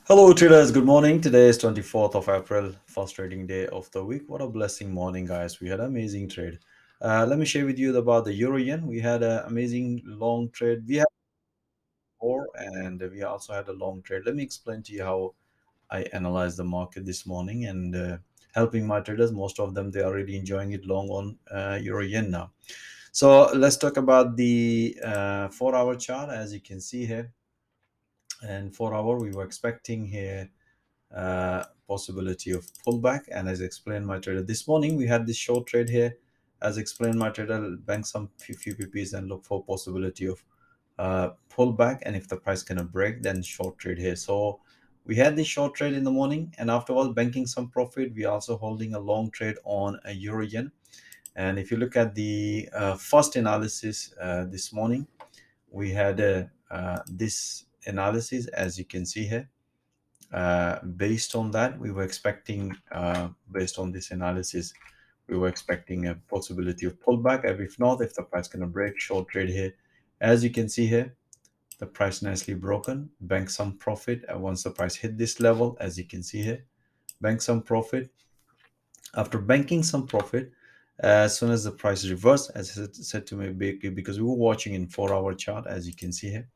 Hello traders, good morning. Today is 24th of April, first trading day of the week. What a blessing morning, guys. We had an amazing trade. Let me share with you about the Euro Yen. We had an amazing long trade. We had four and we also had a long trade. Let me explain to you how I analyzed the market this morning and helping my traders. Most of them, they are already enjoying it long on Euro Yen now. So let's talk about the 4 hour chart. As you can see here, and 4 hour, we were expecting here possibility of pullback. And as explained my trader this morning, we had this short trade here. As explained my trader, bank some few pp's and look for possibility of pullback, and if the price cannot break, then short trade here. So we had this short trade in the morning, and afterwards banking some profit. We also holding a long trade on a euro yen. And if you look at the first analysis this morning, we had this analysis, as you can see here. Based on that, we were expecting, based on this analysis, we were expecting a possibility of pullback. And if not, if the price going to break, short trade here. As you can see here, the price nicely broken, bank some profit. And once the price hit this level, as you can see here, bank some profit. After banking some profit, as soon as the price reversed, as I said to me, because we were watching in 4 hour chart, as you can see here.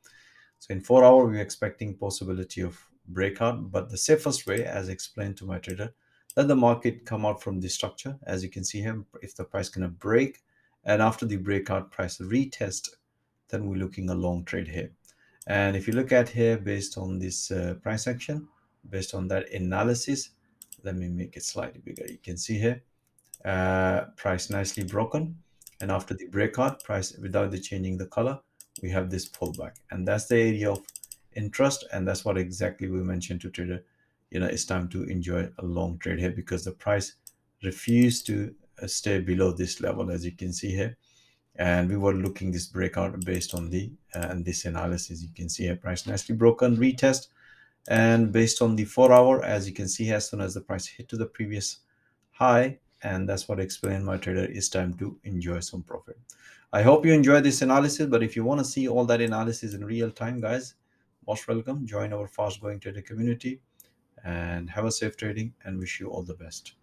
So in 4 hour, we're expecting possibility of breakout, but the safest way, as explained to my trader, let the market come out from this structure. As you can see here, if the price gonna break, and after the breakout price retest, then we're looking a long trade here. And if you look at here, based on this price action, based on that analysis, let me make it slightly bigger. You can see here, price nicely broken, and after the breakout price without the changing the color, we have this pullback, and that's the area of interest. And that's what exactly we mentioned to trader. It's time to enjoy a long trade here, because the price refused to stay below this level, as you can see here. And we were looking this breakout based on the and this analysis. You can see a price nicely broken, retest. And based on the 4 hour, as you can see, as soon as the price hit to the previous high, and that's what I explained my trader, it's time to enjoy some profit. I hope you enjoy this analysis, but if you want to see all that analysis in real time, guys, most welcome, join our fast growing trader community, and have a safe trading, and wish you all the best.